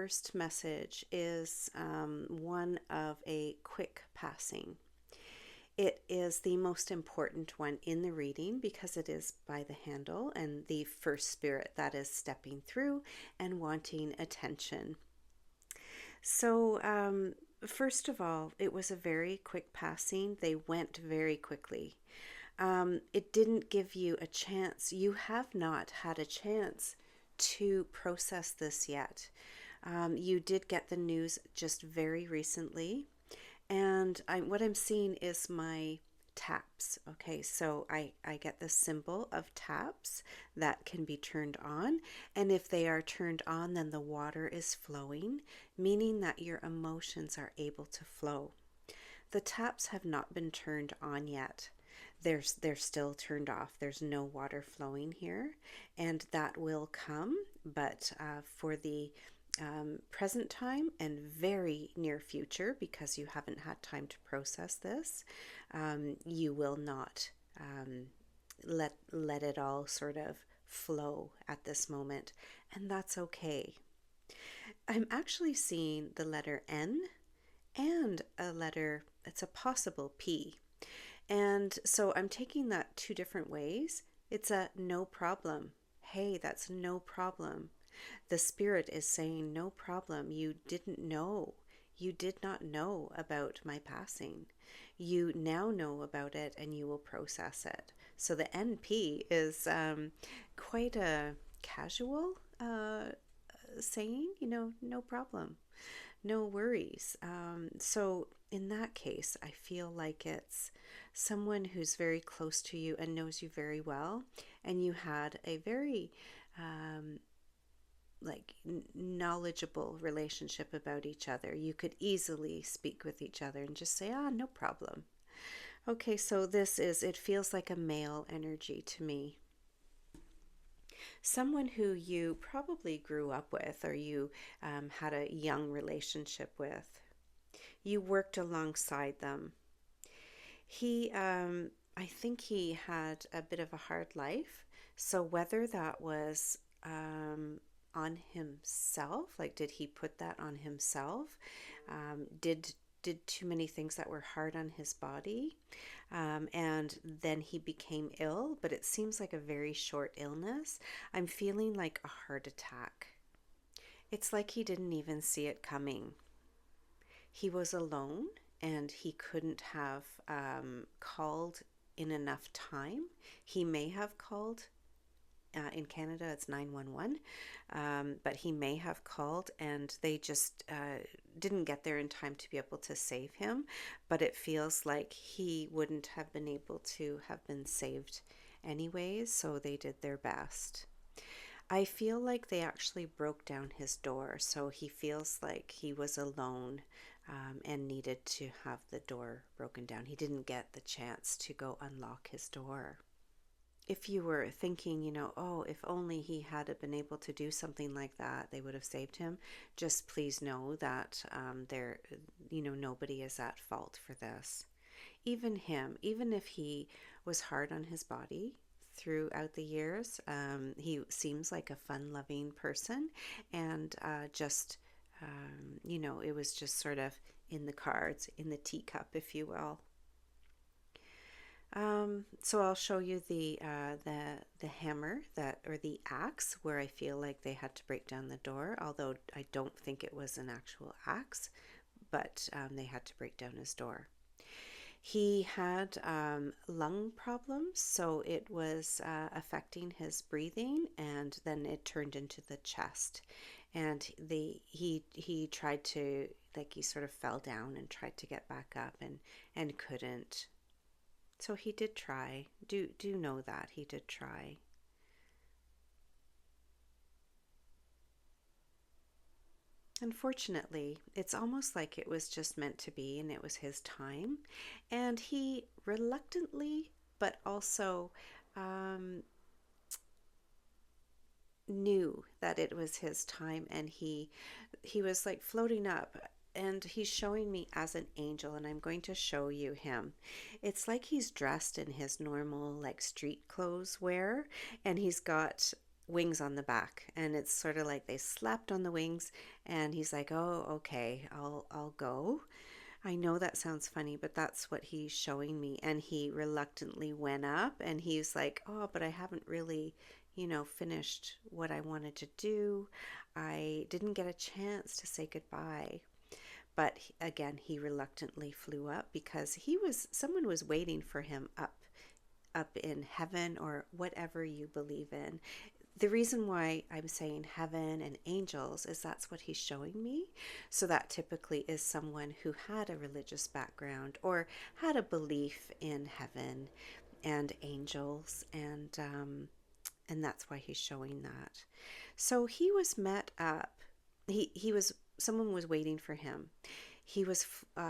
first message is one of a quick passing. It is the most important one in the reading because it is by the handle and the first spirit that is stepping through and wanting attention. So, first of all, it was a very quick passing. They went very quickly. It didn't give you a chance. You have not had a chance to process this yet. You did get the news just very recently, and what I'm seeing is my taps. Okay, so I get the symbol of taps that can be turned on, and if they are turned on, then the water is flowing, meaning that your emotions are able to flow. The taps have not been turned on yet. They're still turned off. There's no water flowing here, and that will come, but for the present time and very near future, because you haven't had time to process this, you will not let it all sort of flow at this moment, and that's okay. I'm actually seeing the letter N and a letter, it's a possible P. And so I'm taking that two different ways. It's a no problem. Hey, that's no problem. The spirit is saying no problem. You didn't know. You did not know about my passing. You now know about it and you will process it. So the NP is quite a casual saying, no problem, no worries. So in that case, I feel like it's someone who's very close to you and knows you very well, and you had a very knowledgeable relationship about each other. You could easily speak with each other and just say, no problem. Okay, so it feels like a male energy to me. Someone who you probably grew up with, or you had a young relationship with. You worked alongside them. I think he had a bit of a hard life. So whether that was on himself, like did he put that on himself? Did too many things that were hard on his body, and then he became ill, but it seems like a very short illness. I'm feeling like a heart attack. It's like he didn't even see it coming. He was alone and he couldn't have called in enough time. He may have called. In Canada, it's 911, but he may have called and they just didn't get there in time to be able to save him. But it feels like he wouldn't have been able to have been saved anyways, so they did their best. I feel like they actually broke down his door, so he feels like he was alone and needed to have the door broken down. He didn't get the chance to go unlock his door. If you were thinking, if only he had been able to do something like that, they would have saved him, just please know that nobody is at fault for this. Even him, even if he was hard on his body throughout the years, he seems like a fun-loving person, and it was just sort of in the cards, in the teacup, if you will. So I'll show you the hammer or the axe where I feel like they had to break down the door, although I don't think it was an actual axe, but they had to break down his door. He had lung problems, so it was affecting his breathing, and then it turned into the chest. And he tried to, he sort of fell down and tried to get back up and couldn't. So he did try. Do know that he did try. Unfortunately, it's almost like it was just meant to be and it was his time. And he reluctantly, but also knew that it was his time, and he was like floating up. And he's showing me as an angel, and I'm going to show you him. It's like he's dressed in his normal street clothes wear, and he's got wings on the back, and it's sort of like they slapped on the wings, and he's like, oh, okay, I'll go. I know that sounds funny, but that's what he's showing me. And he reluctantly went up, and he's like, oh, but I haven't really, finished what I wanted to do. I didn't get a chance to say goodbye. But again, he reluctantly flew up because someone was waiting for him up in heaven, or whatever you believe in. The reason why I'm saying heaven and angels is that's what he's showing me. So that typically is someone who had a religious background or had a belief in heaven and angels, and that's why he's showing that. So he was met up. He was someone was waiting for him. He was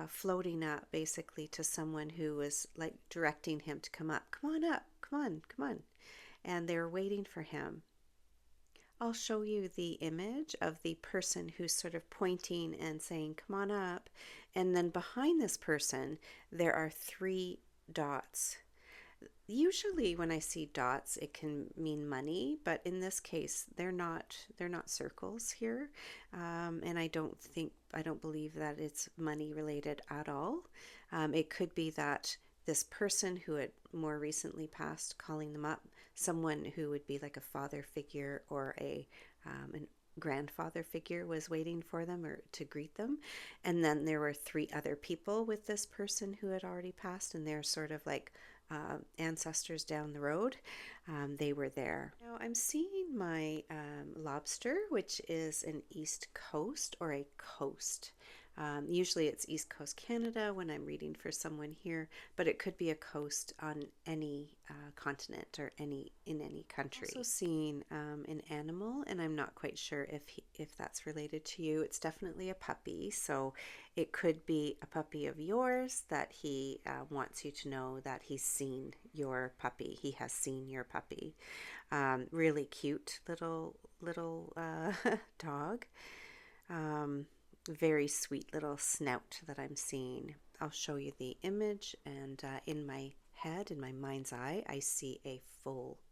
floating up basically to someone who was like directing him to come up. Come on up. Come on. Come on. And they were waiting for him. I'll show you the image of the person who's sort of pointing and saying, come on up. And then behind this person, there are 3 dots. Usually when I see dots, it can mean money, but in this case, they're not circles here. And I don't believe that it's money related at all. It could be that this person who had more recently passed, calling them up, someone who would be like a father figure or a grandfather figure was waiting for them or to greet them. And then there were 3 other people with this person who had already passed, and they're sort of like ancestors down the road. They were there. Now I'm seeing my lobster, which is an East Coast or a coast. Usually it's East Coast Canada when I'm reading for someone here, but it could be a coast on any continent or in any country. Also seeing an animal, and I'm not quite sure if that's related to you. It's definitely a puppy, so it could be a puppy of yours that he wants you to know that he's seen your puppy. He has seen your puppy. Really cute little dog. Very sweet little snout that I'm seeing. I'll show you the image, and in my head, in my mind's eye, I see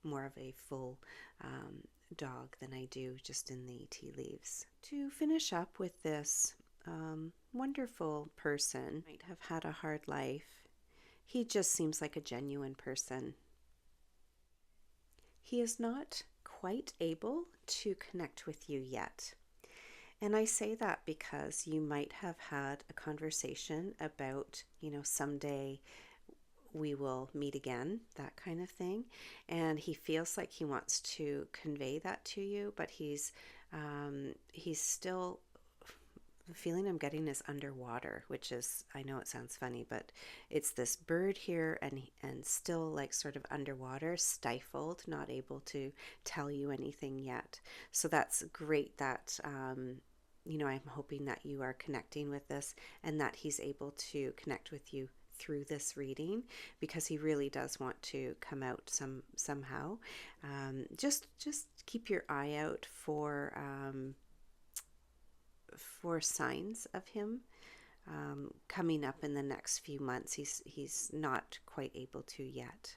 more of a full dog than I do just in the tea leaves. To finish up with this wonderful person, might have had a hard life. He just seems like a genuine person. He is not quite able to connect with you yet. And I say that because you might have had a conversation about, someday we will meet again, that kind of thing. And he feels like he wants to convey that to you, but he's still, the feeling I'm getting is underwater, which is, I know it sounds funny, but it's this bird here and still like sort of underwater, stifled, not able to tell you anything yet. So that's great that, I'm hoping that you are connecting with this and that he's able to connect with you through this reading, because he really does want to come out somehow. Just keep your eye out for signs of him coming up in the next few months. He's not quite able to yet.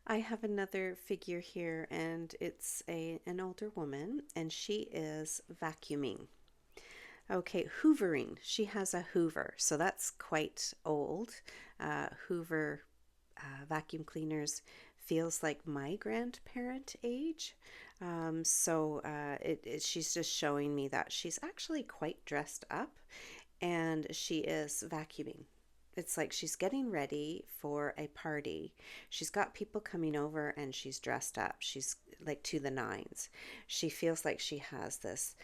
I have another figure here, and it's an older woman, and she is vacuuming. Okay, hoovering. She has a Hoover, so that's quite old. Hoover vacuum cleaners feels like my grandparent age. She's just showing me that she's actually quite dressed up, and she is vacuuming. It's like she's getting ready for a party. She's got people coming over, and she's dressed up. She's like to the nines. She feels like she has this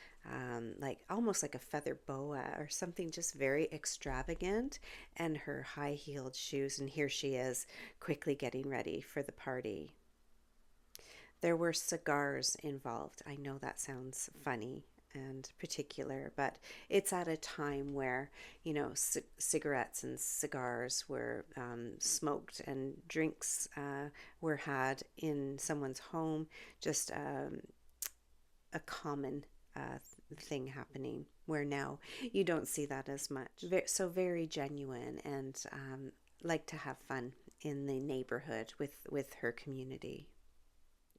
like almost like a feather boa or something, just very extravagant, and her high-heeled shoes, and here she is quickly getting ready for the party. There were cigars involved. I know that sounds funny and particular, but it's at a time where, cigarettes and cigars were smoked, and drinks were had in someone's home, just a common thing happening, where now you don't see that as much. So very genuine, and like to have fun in the neighborhood with her community.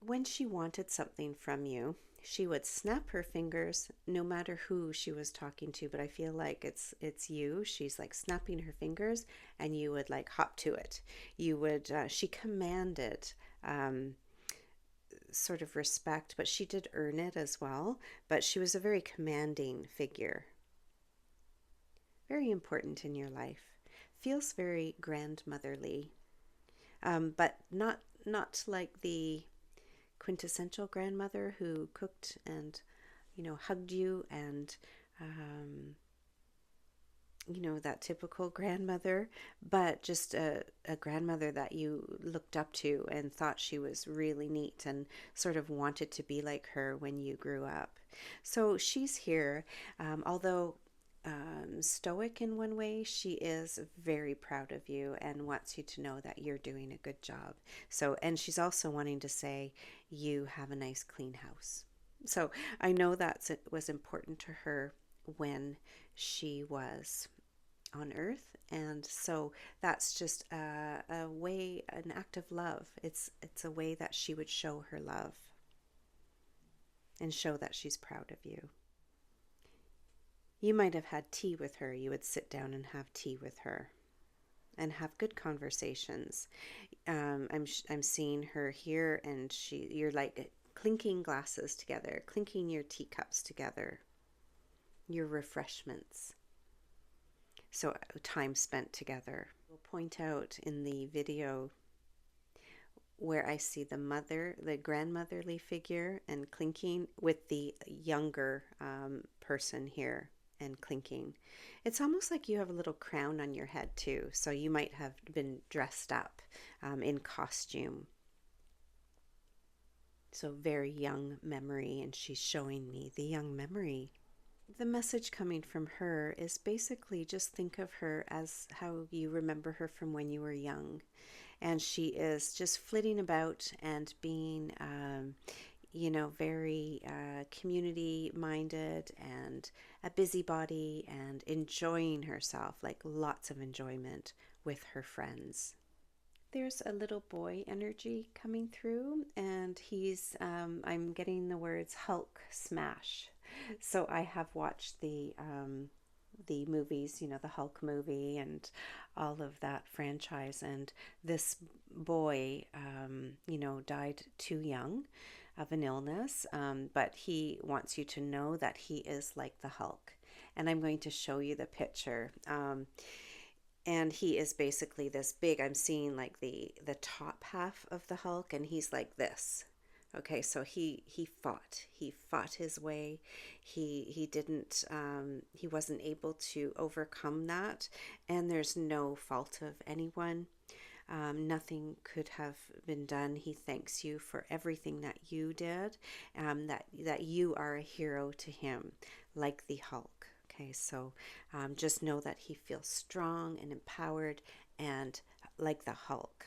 when she wanted something from you, she would snap her fingers no matter who she was talking to, but I feel like it's you. She's like snapping her fingers and you would like hop to it. You would she commanded sort of respect, but she did earn it as well, but she was a very commanding figure. Very important in your life. Feels very grandmotherly. But not like the quintessential grandmother who cooked and hugged you and that typical grandmother, but just a grandmother that you looked up to and thought she was really neat and sort of wanted to be like her when you grew up. So she's here, although stoic in one way, she is very proud of you and wants you to know that you're doing a good job. So, and she's also wanting to say you have a nice clean house. So I know that it was important to her when she was on earth, and so that's just a way, an act of love. It's a way that she would show her love and show that she's proud of you. You might have had tea with her. You would sit down and have tea with her and have good conversations. I'm seeing her here, and you're like clinking glasses together, clinking your teacups together, your refreshments. So time spent together. We'll point out in the video where I see the grandmotherly figure and clinking with the younger person here and clinking. It's almost like you have a little crown on your head too, so you might have been dressed up in costume. So very young memory, and she's showing me the young memory. The message coming from her is basically just think of her as how you remember her from when you were young. And she is just flitting about and being, very community minded and a busybody and enjoying herself, like lots of enjoyment with her friends. There's a little boy energy coming through, and I'm getting the words Hulk smash. So I have watched the movies, the Hulk movie and all of that franchise, and this boy, died too young of an illness, but he wants you to know that he is like the Hulk. And I'm going to show you the picture. And he is basically this big, I'm seeing like the top half of the Hulk, and he's like this. Okay, so he fought his way. He wasn't able to overcome that, and there's no fault of anyone. Nothing could have been done. He thanks you for everything that you did, that you are a hero to him, like the Hulk. Okay, so just know that he feels strong and empowered and like the Hulk.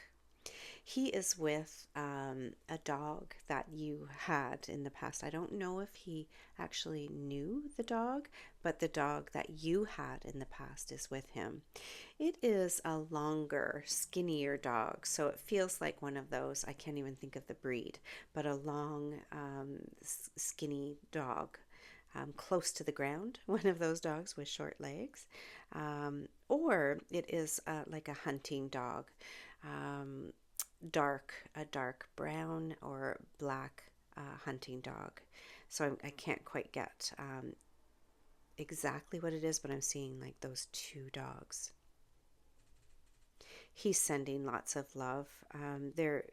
He is with a dog that you had in the past. I don't know if he actually knew the dog, but the dog that you had in the past is with him. It is a longer, skinnier dog, so it feels like one of those, I can't even think of the breed, but a long, skinny dog. Close to the ground, one of those dogs with short legs, or it is like a hunting dog, a dark brown or black hunting dog. So I can't quite get exactly what it is, but I'm seeing like those two dogs. He's sending lots of love. There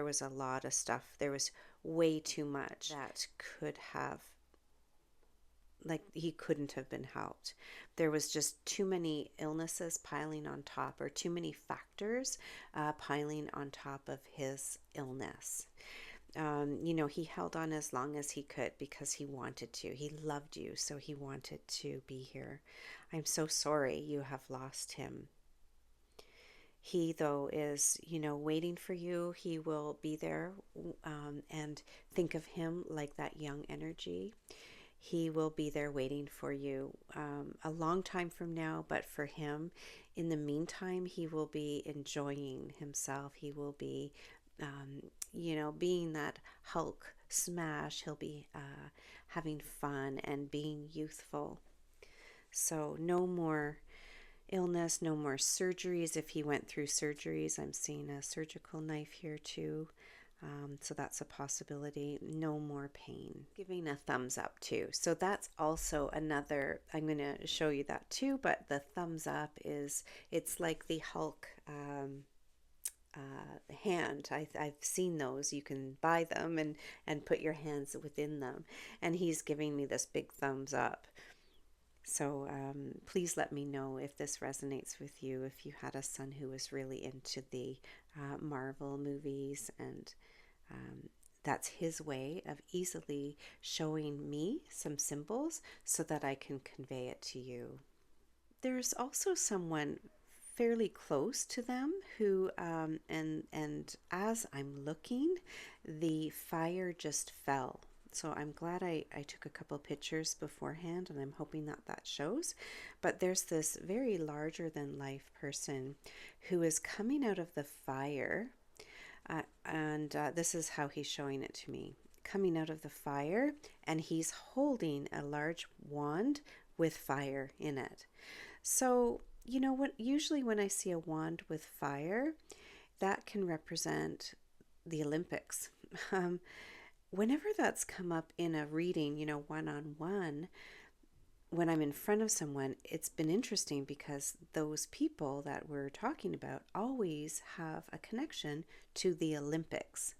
was a lot of stuff. There was way too much that could have, like, he couldn't have been helped. There was just too many illnesses piling on top, or too many factors piling on top of his illness. He held on as long as he could because he wanted to. He loved you, so he wanted to be here. I'm so sorry you have lost him. He, though, is, waiting for you. He will be there, and think of him like that young energy. He will be there waiting for you a long time from now, but for him, in the meantime, he will be enjoying himself. He will be being that Hulk smash, he'll be having fun and being youthful. So no more illness, no more surgeries. If he went through surgeries, I'm seeing a surgical knife here too. So that's a possibility. No more pain. Giving a thumbs up too. So that's also another, I'm going to show you that too, but the thumbs up it's like the Hulk hand. I've seen those. You can buy them and put your hands within them. And he's giving me this big thumbs up. So please let me know if this resonates with you, if you had a son who was really into the Marvel movies, and that's his way of easily showing me some symbols so that I can convey it to you. There's also someone fairly close to them who and as I'm looking, the fire just fell. So I'm glad I took a couple pictures beforehand, and I'm hoping that that shows. But there's this very larger than life person who is coming out of the fire, and this is how he's showing it to me. Coming out of the fire, and he's holding a large wand with fire in it. So, what usually when I see a wand with fire, that can represent the Olympics. Whenever that's come up in a reading, one-on-one, when I'm in front of someone, it's been interesting because those people that we're talking about always have a connection to the Olympics.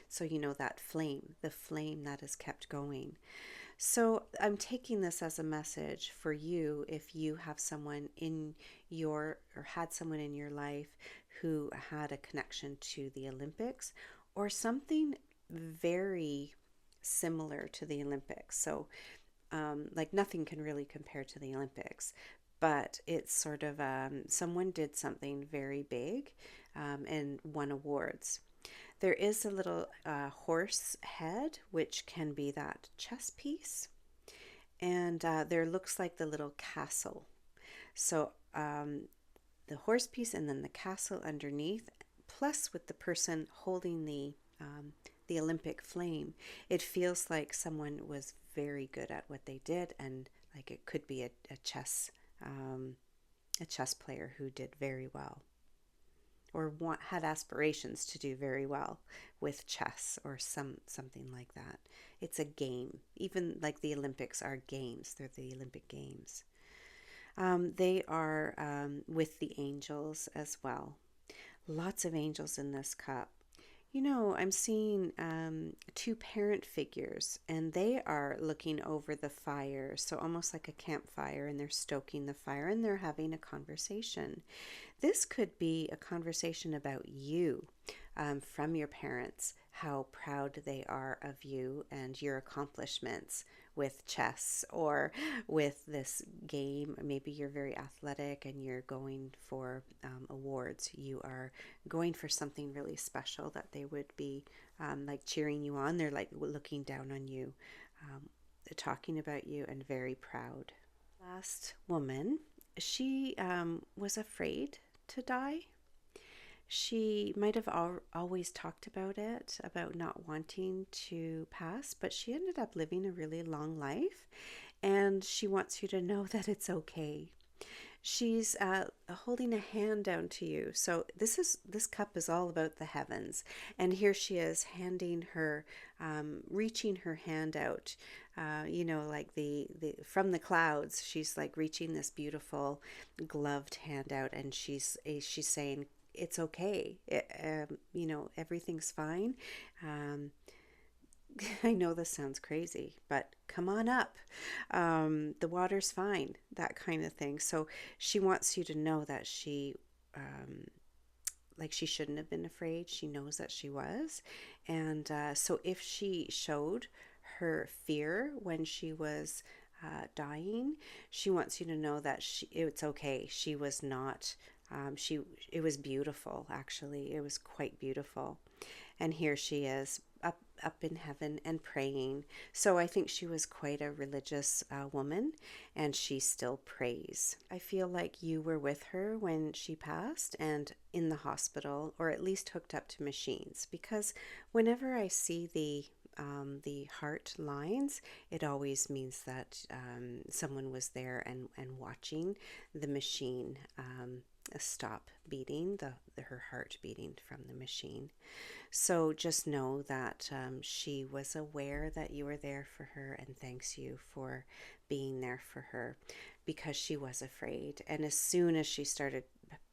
So, that flame, the flame that is kept going. So I'm taking this as a message for you if you have someone or had someone in your life who had a connection to the Olympics or something very similar to the Olympics. So like nothing can really compare to the Olympics, but it's sort of someone did something very big and won awards. There is a little horse head, which can be that chess piece. And there looks like the little castle. So the horse piece and then the castle underneath, plus with the person holding the Olympic flame, it feels like someone was very good at what they did, and like it could be a chess player who did very well, or had aspirations to do very well with chess or something like that. It's a game. Even like the Olympics are games. They're the Olympic Games. They are with the angels as well. Lots of angels in this cup. I'm seeing two parent figures, and they are looking over the fire, so almost like a campfire, and they're stoking the fire, and they're having a conversation. This could be a conversation about you from your parents, how proud they are of you and your accomplishments with chess or with this game. Maybe you're very athletic and you're going for awards. You are going for something really special that they would be like cheering you on. They're like looking down on you, talking about you, and very proud. Last woman, she was afraid to die. She might have always talked about it, about not wanting to pass, but she ended up living a really long life, and she wants you to know that it's okay. She's holding a hand down to you. So this cup is all about the heavens, and here she is handing her, reaching her hand out. Like the from the clouds. She's like reaching this beautiful gloved hand out, and she's saying, it's okay. Everything's fine. I know this sounds crazy, but come on up. The water's fine, that kind of thing. So she wants you to know that she shouldn't have been afraid. She knows that she was. And so if she showed her fear when she was dying, she wants you to know that it's okay. She was not... it was beautiful, actually. It was quite beautiful. And here she is up in heaven and praying. So I think she was quite a religious woman, and she still prays. I feel like you were with her when she passed and in the hospital, or at least hooked up to machines, because whenever I see the heart lines, it always means that someone was there and watching the machine stop beating, her heart beating from the machine. So just know that she was aware that you were there for her and thanks you for being there for her, because she was afraid. And as soon as she started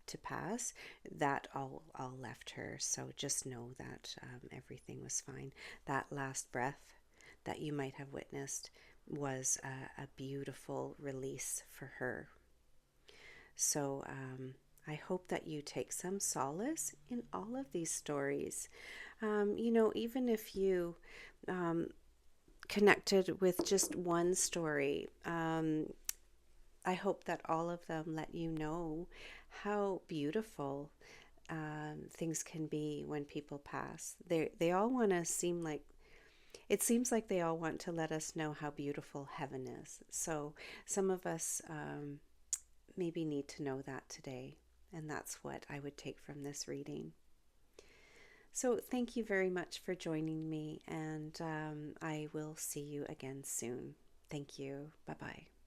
to pass, that all left her. So just know that everything was fine. That last breath that you might have witnessed was a beautiful release for her. So I hope that you take some solace in all of these stories. Even if you connected with just one story, I hope that all of them let you know how beautiful things can be when people pass. They all want to seem like, it seems like they all want to let us know how beautiful heaven is. So some of us maybe need to know that today. And that's what I would take from this reading. So thank you very much for joining me, and I will see you again soon. Thank you. Bye-bye.